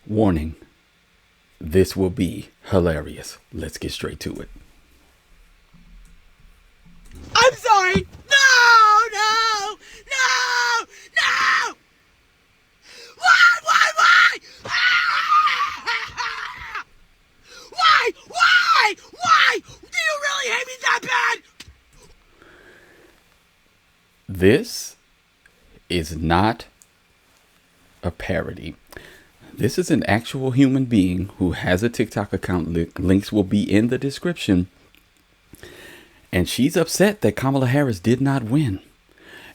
Warning, this will be hilarious. Let's get straight to it. I'm sorry. No, no, no, no. Why? Ah! Why? Do you really hate me that bad? This is not a parody. This is an actual human being who has a TikTok account. Links will be in the description. And she's upset that Kamala Harris did not win.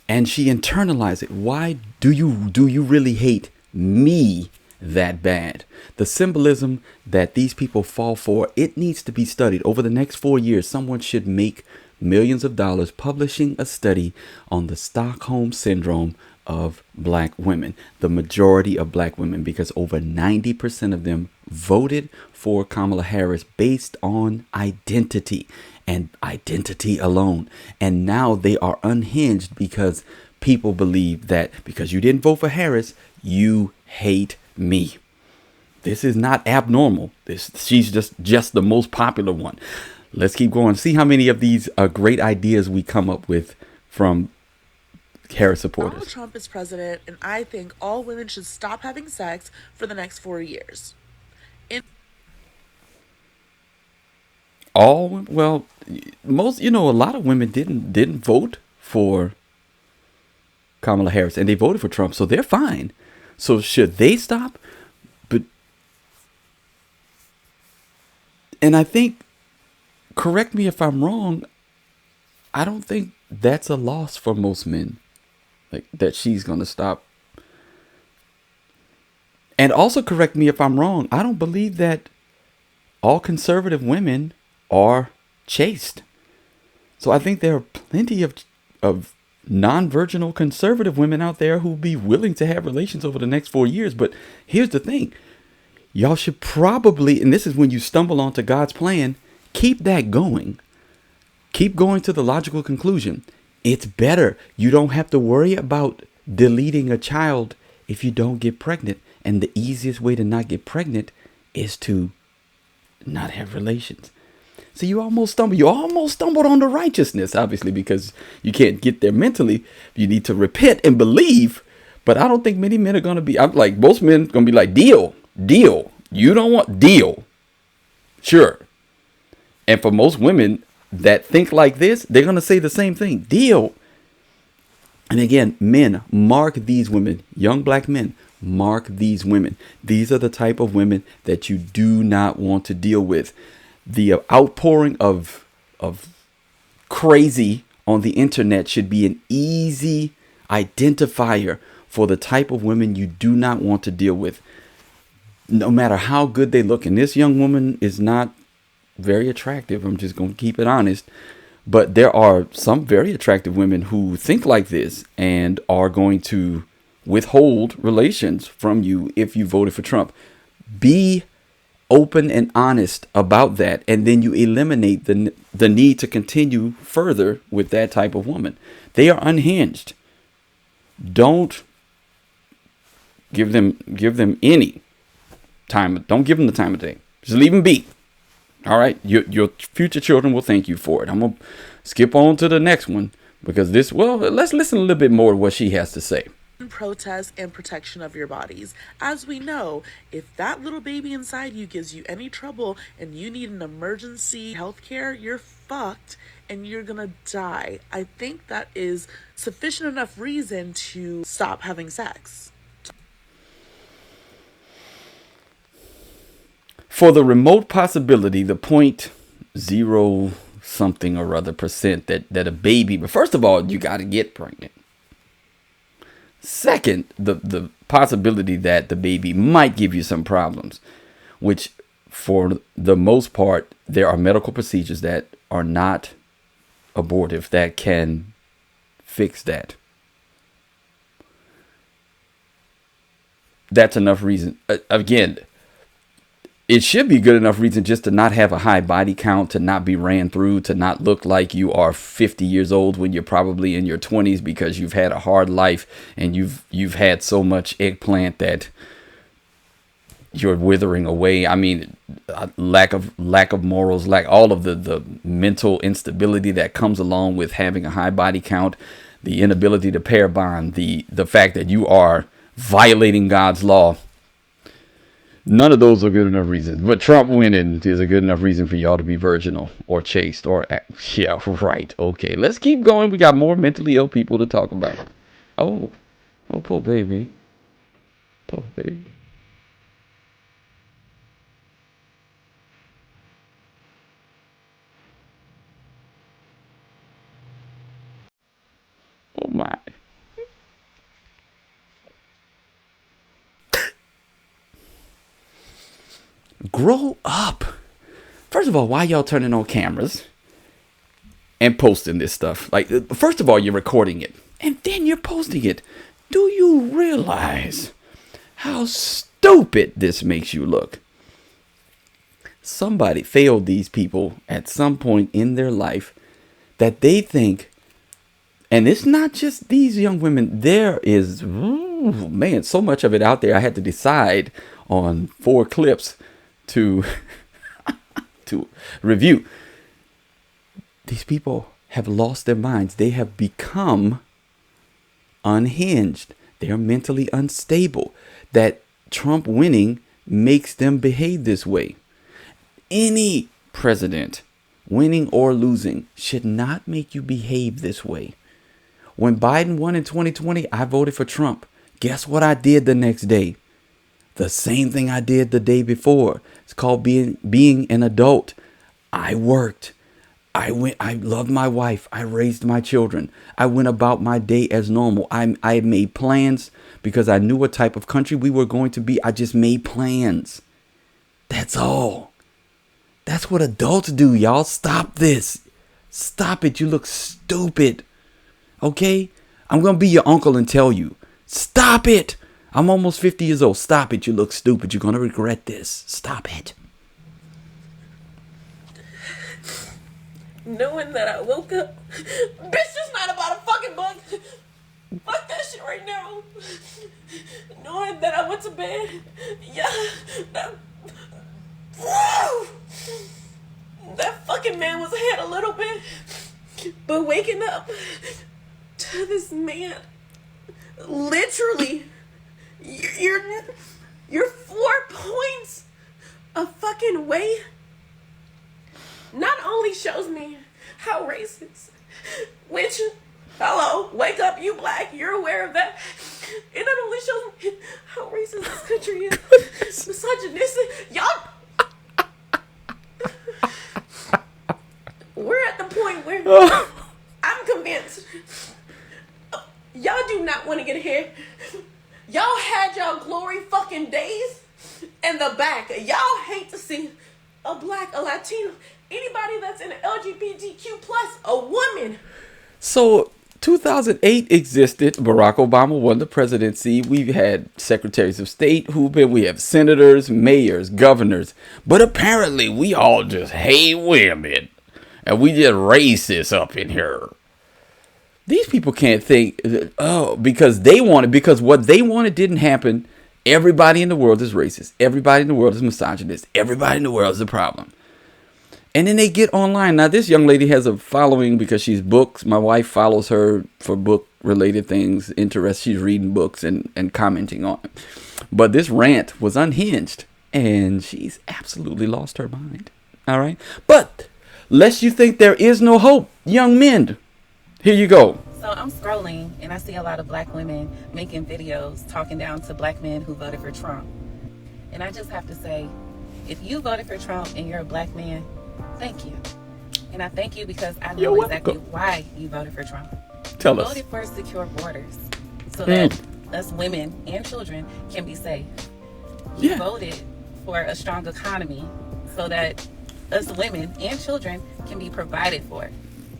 And she internalized it. Why do you really hate me that bad? The symbolism that these people fall for, it needs to be studied. Over the next 4 years, someone should make millions of dollars publishing a study on the Stockholm syndrome of black women, the majority of black women, because over 90% of them voted for Kamala Harris based on identity and identity alone. And now they are unhinged because people believe that because you didn't vote for Harris, you hate me. This is not abnormal. She's just the most popular one. Let's keep going. See how many of these great ideas we come up with from Harris supporters. Donald Trump is president, and I think all women should stop having sex for the next 4 years. Most, a lot of women didn't vote for Kamala Harris, and they voted for Trump, so they're fine. So should they stop? And I think, correct me if I'm wrong, I don't think that's a loss for most men, like that she's going to stop. And also correct me if I'm wrong, I don't believe that all conservative women are chaste. So I think there are plenty of non-virginal conservative women out there who will be willing to have relations over the next 4 years. But here's the thing. Y'all should probably, and this is when you stumble onto God's plan, keep that going. Keep going to the logical conclusion. It's better. You don't have to worry about deleting a child if you don't get pregnant. And the easiest way to not get pregnant is to not have relations. So you almost stumbled on the righteousness, obviously, because you can't get there mentally. You need to repent and believe. But I don't think many men are going to be, I'm like, most men are going to be like, deal. You don't want deal. Sure. And for most women that think like this, they're going to say the same thing. Deal. And again, men, mark these women, young black men, mark these women. These are the type of women that you do not want to deal with. The outpouring of crazy on the internet should be an easy identifier for the type of women you do not want to deal with, no matter how good they look. And this young woman is not very attractive. I'm just going to keep it honest. But there are some very attractive women who think like this and are going to withhold relations from you if you voted for Trump. Be open and honest about that, and then you eliminate the need to continue further with that type of woman. They are unhinged. Don't give them any time. Don't give them the time of day. Just leave them be. All right, your future children will thank you for it. I'm gonna skip on to the next one because let's listen a little bit more of what she has to say. Protest and protection of your bodies. As we know, if that little baby inside you gives you any trouble and you need an emergency health care, you're fucked and you're gonna die. I think that is sufficient enough reason to stop having sex. For the remote possibility, the 0.0 something or other percent that a baby, but first of all, you got to get pregnant. Second, the possibility that the baby might give you some problems, which for the most part, there are medical procedures that are not abortive that can fix that. That's enough reason. Again, it should be good enough reason just to not have a high body count, to not be ran through, to not look like you are 50 years old when you're probably in your 20s because you've had a hard life and you've had so much eggplant that you're withering away. I mean, lack of morals, lack all of the mental instability that comes along with having a high body count, the inability to pair bond, the fact that you are violating God's law. None of those are good enough reasons. But Trump winning is a good enough reason for y'all to be virginal or chaste or yeah, right. Okay, let's keep going. We got more mentally ill people to talk about. Oh, oh, poor baby, poor baby. Oh my. Grow up. First of all, why y'all turning on cameras and posting this stuff? Like, first of all, you're recording it and then you're posting it. Do you realize how stupid this makes you look? Somebody failed these people at some point in their life that they think, and it's not just these young women. There is, man, so much of it out there. I had to decide on 4 clips to to review. These people have lost their minds. They have become unhinged. They are mentally unstable. That Trump winning makes them behave this way. Any president, winning or losing, should not make you behave this way. When Biden won in 2020, I voted for Trump. Guess what I did the next day? The same thing I did the day before. It's called being an adult. I worked. I loved my wife. I raised my children. I went about my day as normal. I made plans because I knew what type of country we were going to be. I just made plans. That's all. That's what adults do, y'all. Stop this. Stop it. You look stupid. Okay? I'm going to be your uncle and tell you. Stop it. I'm almost 50 years old. Stop it. You look stupid. You're going to regret this. Stop it. Knowing that I woke up, bitch, it's not about a fucking book. Fuck that shit right now. Knowing that I went to bed, yeah, that fucking man was ahead a little bit, but waking up to this man, literally, you're 4 points a fucking way. Not only shows me how racist, which, hello, wake up, you black, you're aware of that. It not only shows me how racist this country is, misogynistic. Y'all, we're at the point where I'm convinced y'all do not want to get ahead. Y'all had y'all glory fucking days in the back. Y'all hate to see a black, a Latino, anybody that's in LGBTQ plus, a woman. So 2008 existed. Barack Obama won the presidency. We've had secretaries of state we have senators, mayors, governors. But apparently we all just hate women. And we just racist up in here. These people can't think, because what they wanted didn't happen. Everybody in the world is racist. Everybody in the world is misogynist. Everybody in the world is a problem. And then they get online. Now, this young lady has a following because she's books. My wife follows her for book-related things, interests. She's reading books and commenting on it. But this rant was unhinged, and she's absolutely lost her mind. All right? But lest you think there is no hope, young men, here you go. So I'm scrolling, and I see a lot of black women making videos talking down to black men who voted for Trump. And I just have to say, if you voted for Trump and you're a black man, thank you. And I thank you because I know exactly why you voted for Trump. Tell you us. Voted for secure borders so that us women and children can be safe. You voted for a strong economy so that us women and children can be provided for.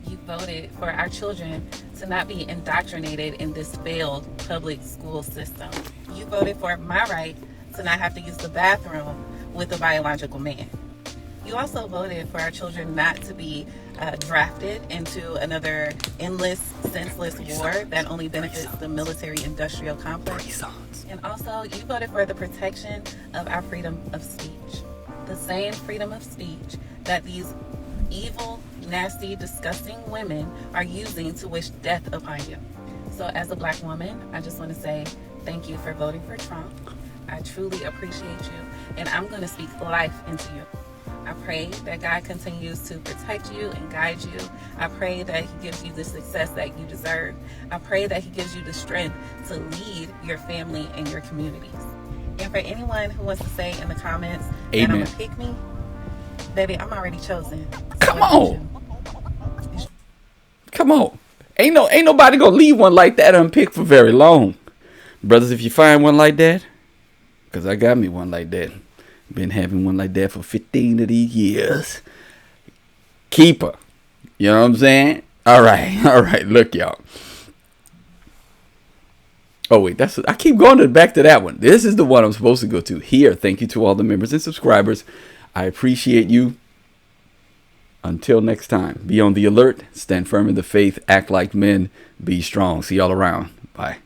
You voted for our children to not be indoctrinated in this failed public school system. You voted for my right to not have to use the bathroom with a biological man. You also voted for our children not to be drafted into another endless, senseless war that only benefits the military-industrial complex. And also, you voted for the protection of our freedom of speech. The same freedom of speech that these evil, nasty, disgusting women are using to wish death upon you. So as a black woman, I just want to say thank you for voting for Trump. I truly appreciate you, and I'm going to speak life into you. I pray that God continues to protect you and guide you. I pray that He gives you the success that you deserve. I pray that He gives you the strength to lead your family and your communities. And for anyone who wants to say in the comments that I'm a pick me, baby, I'm already chosen. So Come on. Come on. Ain't nobody gonna leave one like that unpicked for very long. Brothers, if you find one like that, because I got me one like that. Been having one like that for 15 of these years. Keep her. You know what I'm saying? All right. Look, y'all. Oh, wait. I keep going back to that one. This is the one I'm supposed to go to. Here, thank you to all the members and subscribers. I appreciate you. Until next time, be on the alert, stand firm in the faith, act like men, be strong. See y'all around. Bye.